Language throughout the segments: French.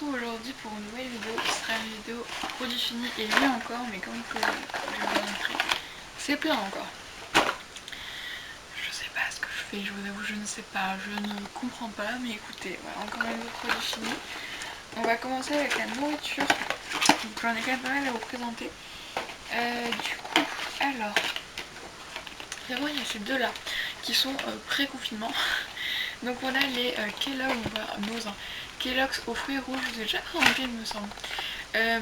retrouve aujourd'hui pour une nouvelle vidéo qui sera une vidéo produit fini et mieux encore, mais comme que je vais vous montrer, c'est plein encore. Je sais pas ce que je fais, je vous avoue, je ne sais pas, je ne comprends pas, mais écoutez, voilà, encore un nouveau produit fini. On va commencer avec la nourriture, donc j'en ai quand même pas mal à vous présenter. Du coup, alors, vraiment il y a ces deux là qui sont pré-confinement. Donc on a les Kellogg's aux fruits rouges, je vous ai déjà présenté il me semble.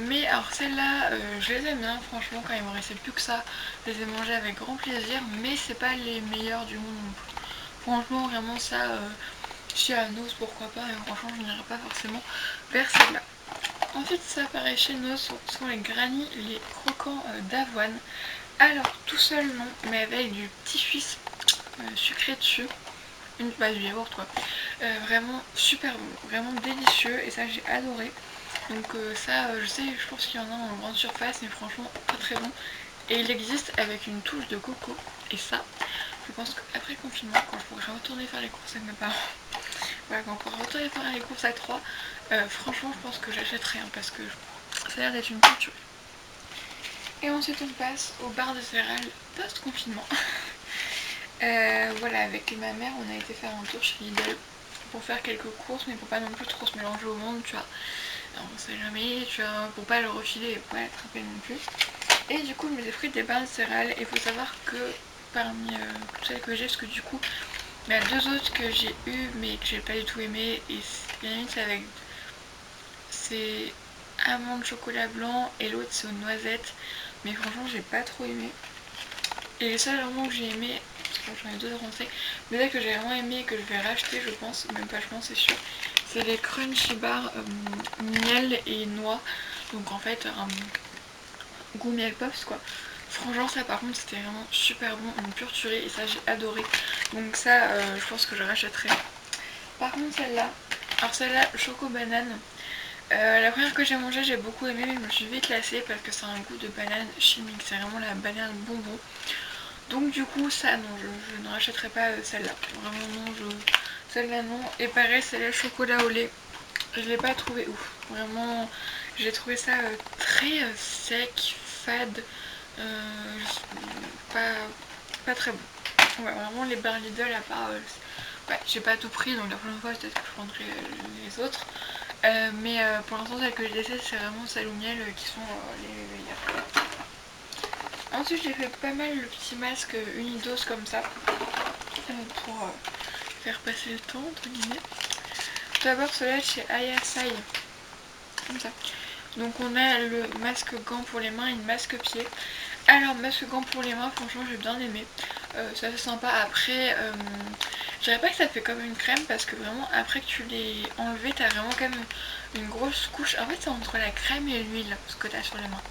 Mais alors celles-là, je les aime bien, franchement, quand il me restait plus que ça, je les ai mangées avec grand plaisir, mais c'est pas les meilleurs du monde non plus. Franchement, vraiment ça, chez Anos, pourquoi pas, mais franchement je n'irai pas forcément vers celle-là. Ensuite ça apparaît chez Nos, sont les Granny, les croquants d'avoine. Alors tout seul non, mais avec du petit suisse sucré dessus. Une base du yaourt quoi. Vraiment super bon, vraiment délicieux et ça j'ai adoré. Donc ça je sais, je pense qu'il y en a en grande surface mais franchement pas très bon. Et il existe avec une touche de coco et ça je pense qu'après le confinement quand je pourrai retourner faire les courses avec mes parents, voilà, quand on pourra retourner faire les courses à 3, franchement je pense que j'achèterai parce que ça a l'air d'être une culture. Et ensuite on passe au bar de céréales post-confinement. Voilà, avec ma mère on a été faire un tour chez Lidl pour faire quelques courses mais pour pas non plus trop se mélanger au monde, tu vois. Alors, on sait jamais, tu vois, pour pas le refiler et pour pas l'attraper non plus. Et du coup je m'étais pris des barres de céréales et il faut savoir que parmi toutes celles que j'ai, parce que du coup il y a deux autres que j'ai eu mais que j'ai pas du tout aimé, et il y en a une c'est avec c'est amande chocolat blanc et l'autre c'est aux noisettes, mais franchement j'ai pas trop aimé. Et les seuls vraiment que j'ai aimé, j'en ai deux français, mais là que j'ai vraiment aimé et que je vais racheter je pense, même pas je pense c'est sûr, c'est les crunchy bars miel et noix. Donc en fait un goût miel puffs quoi. Franchement ça par contre c'était vraiment super bon, une pure tuerie et ça j'ai adoré. Donc ça je pense que je rachèterai. Par contre celle-là, alors celle-là choco banane. La première que j'ai mangée j'ai beaucoup aimé mais je me suis vite lassée parce que c'est un goût de banane chimique, c'est vraiment la banane bonbon. Donc du coup ça non, je ne rachèterai pas celle-là. Vraiment non, celle-là non. Et pareil celle-là chocolat au lait, je l'ai pas trouvé ouf. Vraiment j'ai trouvé ça très sec, fade, pas très bon. Ouais, vraiment les barres Lidl à part... ouais, j'ai pas tout pris donc la prochaine fois peut-être que je prendrai les autres. Mais pour l'instant celles que j'ai laissées c'est vraiment celles au miel qui sont les meilleures. Ensuite j'ai fait pas mal le petit masque Unidos comme ça pour faire passer le temps entre guillemets. Tout d'abord cela chez Ayasai, comme ça. Donc on a le masque gant pour les mains et le masque pied. Alors masque gant pour les mains franchement j'ai bien aimé, c'est assez sympa. Après je dirais pas que ça fait comme une crème parce que vraiment après que tu l'aies enlevé t'as vraiment quand même une grosse couche. En fait c'est entre la crème et l'huile ce que t'as sur les mains.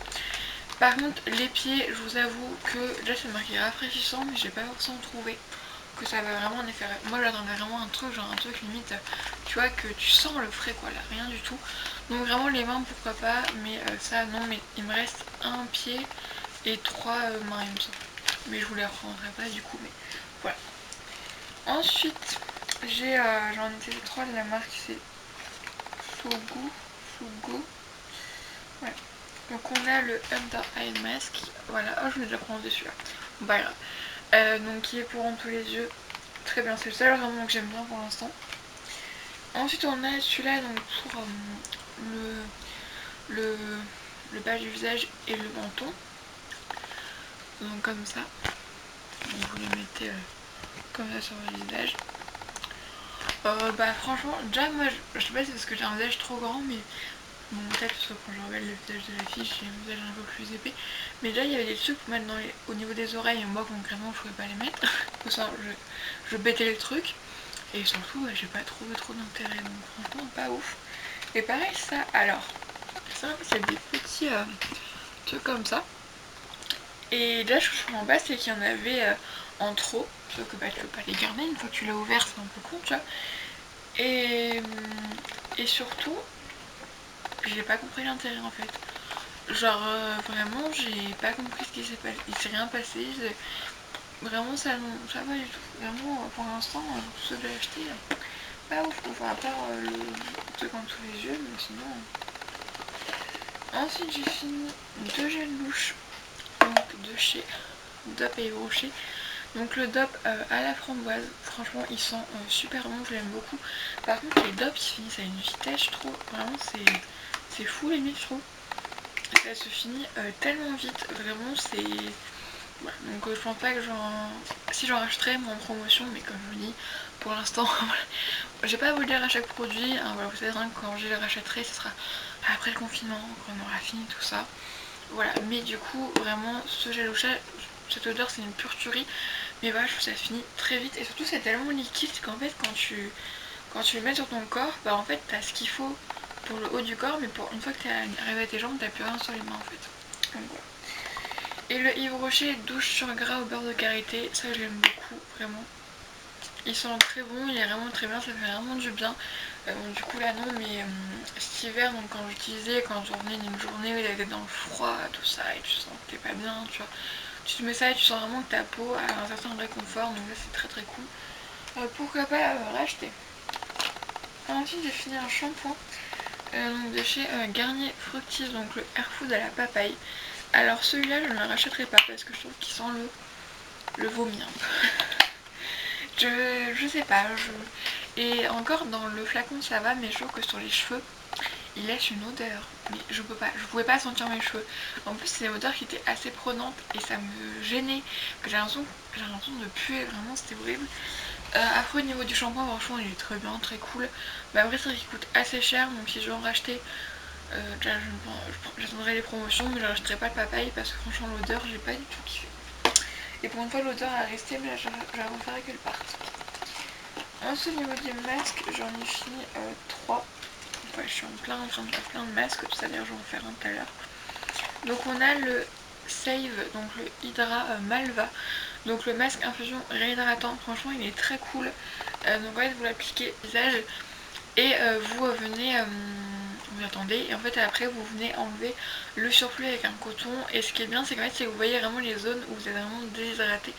Par contre les pieds je vous avoue que déjà c'est marqué rafraîchissant mais j'ai pas forcément trouvé que ça va vraiment en effet. Moi j'attendais vraiment un truc genre un truc limite tu vois que tu sens le frais quoi là, rien du tout. Donc vraiment les mains pourquoi pas, mais ça non, mais il me reste un pied et 3 mains il me semble. Mais je vous les reprendrai pas du coup, mais voilà. Ensuite j'en ai testé 3 de la marque, c'est Sogo. Ouais. Donc on a le Under Eye Mask, voilà, oh je vous ai déjà présenté celui-là, bon, pas grave. Donc qui est pour rendre tous les yeux, très bien, c'est le seul vraiment que j'aime bien pour l'instant. Ensuite on a celui-là donc pour le bas du visage et le menton. Donc comme ça. Donc vous les mettez comme ça sur le visage. Bah franchement, déjà moi je sais pas si c'est parce que j'ai un visage trop grand, mais bon peut-être parce que quand je regarde le visage de la fille j'ai un visage un peu plus épais. Mais déjà il y avait des trucs pour mettre au niveau des oreilles et moi concrètement je pouvais pas les mettre. Ça, je bêtais le truc. Et surtout j'ai pas trouvé trop d'intérêt, donc franchement pas ouf. Et pareil ça, alors ça c'est des petits trucs comme ça. Et là je comprends pas c'est qu'il y en avait en trop, sauf que bah tu peux pas les garder une fois que tu l'as ouvert, c'est un peu con tu vois. Et surtout j'ai pas compris l'intérêt en fait. Genre vraiment j'ai pas compris ce qui s'est passé, il s'est rien passé, vraiment ça va du tout. Vraiment pour l'instant tout ce que j'ai acheté pas ouf, enfin à part le truc en tous les yeux, mais sinon. Ensuite j'ai fini 2 gels douche, donc de chez Dop et Yves Rocher. Donc le Dop à la framboise, franchement il sent super bon, je l'aime beaucoup. Par contre les Dop ils finissent à une vitesse, je trouve, vraiment c'est fou limite je trouve. Ça se finit tellement vite, vraiment c'est... Voilà. Donc je pense pas que si j'en rachèterais mais en promotion, mais comme je vous dis, pour l'instant, j'ai pas à vous le dire à chaque produit, hein, voilà, vous savez hein, quand je les rachèterai, ce sera après le confinement, quand on aura fini tout ça. Voilà, mais du coup, vraiment, ce gel douche, cette odeur c'est une pure tuerie, mais voilà, je trouve que ça se finit très vite, et surtout c'est tellement liquide qu'en fait quand tu le mets sur ton corps, bah en fait t'as ce qu'il faut pour le haut du corps, mais pour une fois que t'es arrivé à tes jambes, t'as plus rien sur les mains en fait. Donc voilà. Et le Yves Rocher douche sur gras au beurre de karité, ça je l'aime beaucoup, vraiment. Il sent très bon, il est vraiment très bien, ça fait vraiment du bien. Bon, du coup là non, mais cet hiver, donc quand j'utilisais, quand je revenais d'une journée où il était dans le froid, tout ça, et tu sens que t'es pas bien, tu vois. Tu te mets ça et tu sens vraiment que ta peau a un certain réconfort, donc là c'est très très cool. Pourquoi pas racheter. Ensuite j'ai fini un shampoing donc de chez Garnier Fructis, donc le Air Food à la papaye. Alors celui-là je ne le rachèterai pas parce que je trouve qu'il sent le vomi un peu. je sais pas, et encore dans le flacon ça va, mais je trouve que sur les cheveux il laisse une odeur, mais je pouvais pas sentir mes cheveux. En plus c'est une odeur qui était assez prenante et ça me gênait, que j'ai l'impression de puer, vraiment c'était horrible. Après au niveau du shampoing, franchement il est très bien, très cool. Mais après c'est vrai qu'il coûte assez cher, donc si je veux en racheter, j'attendrai les promotions, mais je rachèterai pas le papaye parce que franchement l'odeur j'ai pas du tout kiffé. Et pour une fois l'odeur a resté, mais là j'aurais préféré qu'elle parte. Ensuite au niveau des masques, j'en ai fini 3. Ouais, je suis en train de faire plein de masques, tout ça d'ailleurs je vais en faire un tout à l'heure. Donc on a le Save, donc le Hydra Malva, donc le masque infusion réhydratant, franchement il est très cool. Donc en fait vous l'appliquez au visage et vous venez, vous attendez, et en fait après vous venez enlever le surplus avec un coton, et ce qui est bien c'est qu'en fait c'est que vous voyez vraiment les zones où vous êtes vraiment déshydraté.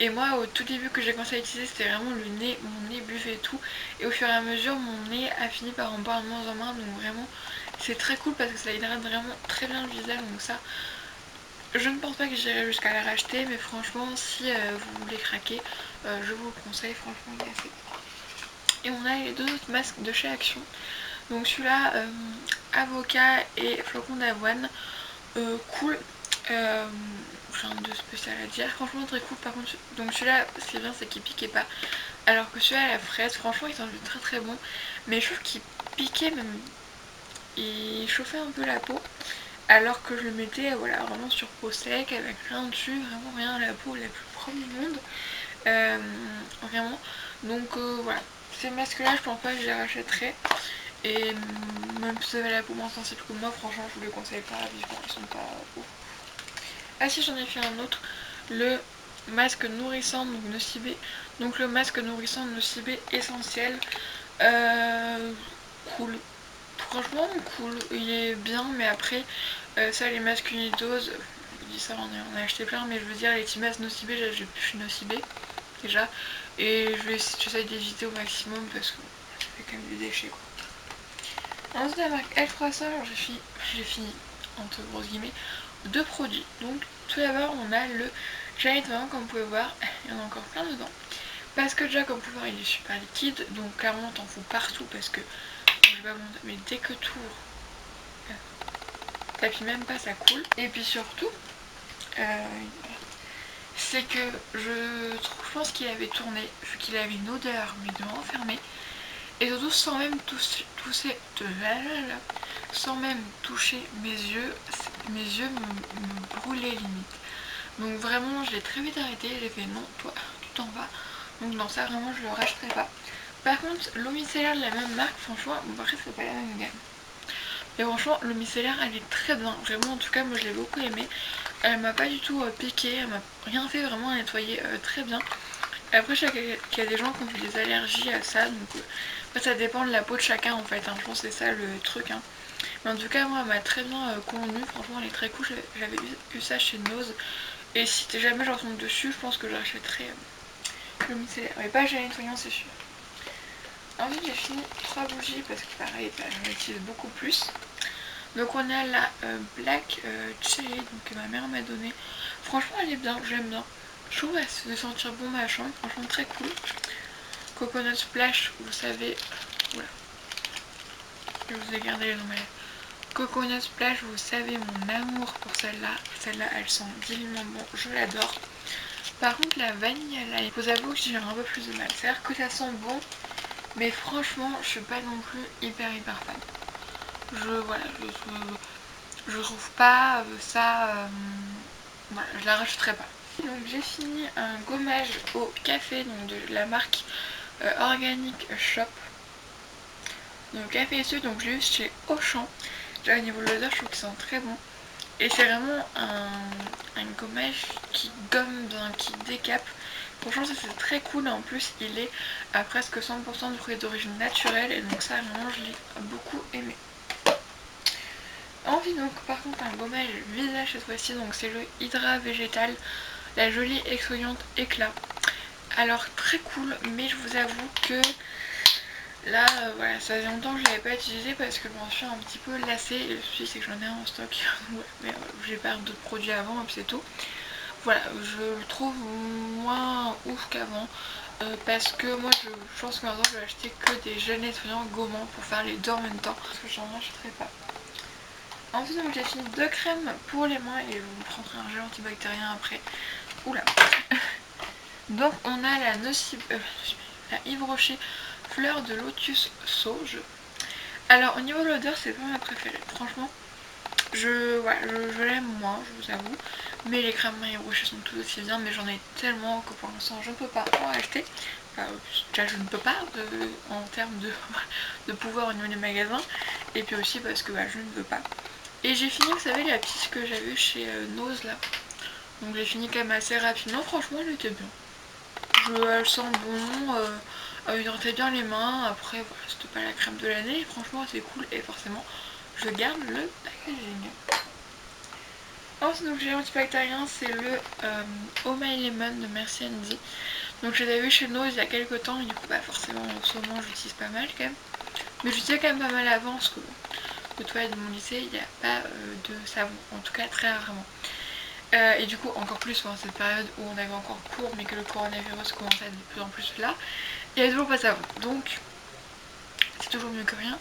Et moi au tout début que j'ai commencé à utiliser c'était vraiment le nez, mon nez buvait et tout, et au fur et à mesure mon nez a fini par en boire de moins en moins, donc vraiment c'est très cool parce que ça hydrate vraiment très bien le visage, donc ça je ne pense pas que j'irai jusqu'à la racheter, mais franchement si vous voulez craquer, je vous le conseille, franchement il est assez cool. Et on a les deux autres masques de chez Action, donc celui-là avocat et flocon d'avoine, cool. Rien de spécial à dire, franchement très cool. Par contre donc celui-là ce qui est bien c'est qu'il piquait pas, alors que celui-là à la fraise franchement il sent très très bon, mais je trouve qu'il piquait même, il chauffait un peu la peau, alors que je le mettais voilà vraiment sur peau sec avec rien dessus, vraiment rien, la peau la plus propre du monde, vraiment. Donc voilà, ces masques là je pense pas que je les rachèterai, et même si vous avez la peau moins sensible que moi, franchement je vous les conseille pas vivement, ils sont pas ouf. Ah si, j'en ai fait un autre, le masque nourrissant, donc Nocibé, donc le masque nourrissant Nocibé essentiel, cool, franchement cool, il est bien, mais après ça les masques unidose, je dis ça on a acheté plein, mais je veux dire les petits masques Nocibé, j'ai plus Nocibé déjà, et j'essaie d'éviter au maximum parce que ça fait quand même du déchet quoi. Ensuite la marque Elfrassa, j'ai fini entre grosses guillemets 2 produits. Donc tout d'abord on a le Giant Maman, comme vous pouvez voir, il y en a encore plein dedans. Parce que déjà comme vous pouvez voir il est super liquide, donc clairement t'en fous partout parce que, je vais pas vous montrer, mais dès que tu ouvres, t'appuies même pas, ça coule. Et puis surtout, c'est que je pense qu'il avait tourné, vu qu'il avait une odeur mais de renfermer. Et surtout sans même sans même toucher mes yeux me brûlaient limite. Donc vraiment je l'ai très vite arrêté, j'ai fait non, toi tu t'en vas. Donc non, ça vraiment je le rachèterai pas. Par contre l'eau micellaire de la même marque, franchement, bon après c'est pas la même gamme. Mais franchement l'eau micellaire elle est très bien, vraiment en tout cas moi je l'ai beaucoup aimée. Elle m'a pas du tout piqué, elle m'a rien fait vraiment à nettoyer très bien. Après je sais qu'il y a des gens qui ont des allergies à ça, donc ça dépend de la peau de chacun en fait, hein. Je pense que c'est ça le truc, hein. Mais en tout cas moi elle m'a très bien convenu, franchement elle est très cool, j'avais eu ça chez Nose. Et si jamais je retombe dessus, je pense que j'achèterai le micellaire, mais pas gel nettoyant c'est sûr. Ensuite j'ai fini 3 bougies parce que pareil j'en utilise beaucoup plus. Donc on a la Black Cherry donc, que ma mère m'a donnée. Franchement elle est bien, j'aime bien. Je trouve elle se sentir bon ma chambre, franchement très cool. Coconut Splash, vous savez, voilà, je vous ai gardé les noms. Coconut Splash, vous savez mon amour pour celle-là. Celle-là elle sent divinement bon, je l'adore. Par contre la vanille, là, il faut avouer que j'ai un peu plus de mal. C'est-à-dire que ça sent bon, mais franchement je suis pas non plus hyper fan. Je trouve pas ça, voilà, je la rajouterai pas. Donc j'ai fini un gommage au café donc de la marque Organic Shop. Donc café et sucre, donc j'ai eu chez Auchan. Déjà au niveau de l'odeur je trouve qu'il sent très bon. Et c'est vraiment un gommage qui gomme bien, qui décape. Franchement ça c'est très cool, en plus il est à presque 100% de fruits d'origine naturelle et donc ça vraiment je l'ai beaucoup aimé. Ensuite donc par contre un gommage visage cette fois-ci, donc c'est le Hydra Végétal, la jolie exfoliante éclat. Alors très cool, mais je vous avoue que là voilà, ça faisait longtemps que je l'avais pas utilisé parce que je m'en suis un petit peu lassée et le souci c'est que j'en ai un en stock. Ouais, mais j'ai pas d'autres produits avant et puis c'est tout. Voilà, je le trouve moins ouf qu'avant parce que moi je pense que maintenant je vais acheter que des gels nettoyants gommants pour faire les deux en même temps parce que j'en achèterai pas. Ensuite donc j'ai fini 2 crèmes pour les mains et je vous prendrai un gel antibactérien après. Oula. Donc on a la la Yves Rocher fleur de lotus sauge. Alors au niveau de l'odeur c'est pas ma préférée. Franchement je l'aime moins, je vous avoue. Mais les crèmes Yves Rocher sont tout aussi bien, mais j'en ai tellement que pour l'instant je ne peux pas en acheter. Enfin, déjà je ne peux pas en termes de pouvoir au niveau des magasins. Et puis aussi parce que je ne veux pas. Et j'ai fini, vous savez, la petite que j'avais chez Nose là. Donc j'ai fini quand même assez rapidement, franchement elle était bien. Elle sent bon, elle hydratait bien les mains. Après voilà, c'était pas la crème de l'année, franchement c'est cool et forcément je garde le packaging. Ensuite donc j'ai l'antibactérien, c'est le Oh My Lemon de Merci Andy. Donc je l'avais vu chez Nose il y a quelques temps et du coup forcément en ce moment j'utilise pas mal quand même. Mais j'utilisais quand même pas mal avant parce que aux toilettes de mon lycée il n'y a pas de savon, en tout cas très rarement. Et du coup encore plus pendant cette période où on avait encore cours mais que le coronavirus commençait à être de plus en plus là, il n'y avait toujours pas de savon, donc c'est toujours mieux que rien.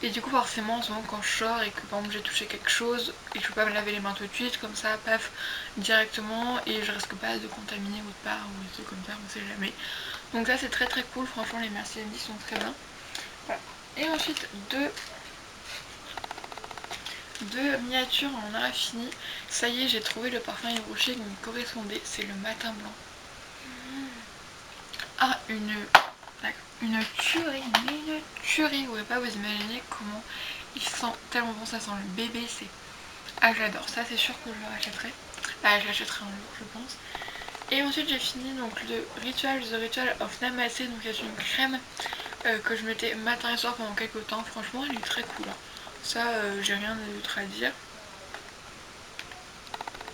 Et du coup forcément en ce moment quand je sors et que par exemple j'ai touché quelque chose et que je peux pas me laver les mains tout de suite comme ça, paf, directement, et je risque pas de contaminer autre part ou des trucs comme ça, on sait jamais. Donc ça c'est très cool, franchement les Merci Andy sont très bien. Voilà. Et ensuite deux miniatures on a fini. Ça y est, j'ai trouvé le parfum Yves Rocher qui me correspondait, c'est le Matin Blanc. Ah, une tuerie, mais une tuerie. Vous ne pouvez pas vous imaginer comment il sent tellement bon, ça sent le bébé, c'est... Ah j'adore, ça c'est sûr que je le rachèterai. Je l'achèterai un jour je pense. Et ensuite j'ai fini donc le The Ritual of Namaste, donc c'est une crème que je mettais matin et soir pendant quelques temps. Franchement elle est très cool. Ça j'ai rien d'autre à dire.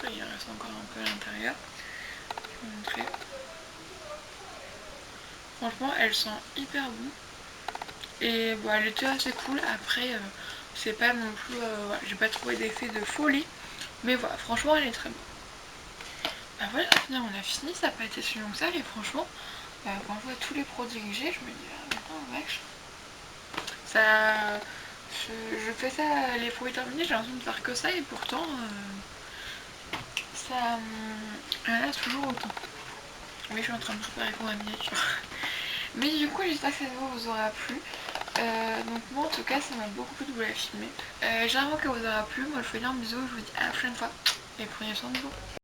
Il reste encore un peu à l'intérieur. Je vais vous montrer. Franchement elle sent hyper bon. Et bon, elle était assez cool. Après c'est pas non plus... j'ai pas trouvé d'effet de folie. Mais voilà, franchement elle est très bonne. Voilà, finalement on a fini, ça n'a pas été si long que ça. Et franchement, quand je vois tous les produits que j'ai, je me dis, putain, vache. Ça... Je fais ça les produits terminés, j'ai l'impression de faire que ça. Et pourtant, ça reste toujours autant. Oui, je suis en train de préparer pour la miniature. Mais du coup, j'espère que cette vidéo vous aura plu. Donc moi en tout cas ça m'a beaucoup plu de vous la filmer. J'espère qu'elle vous aura plu. Moi je vous fais un bisou, je vous dis à la prochaine fois et prenez soin de vous.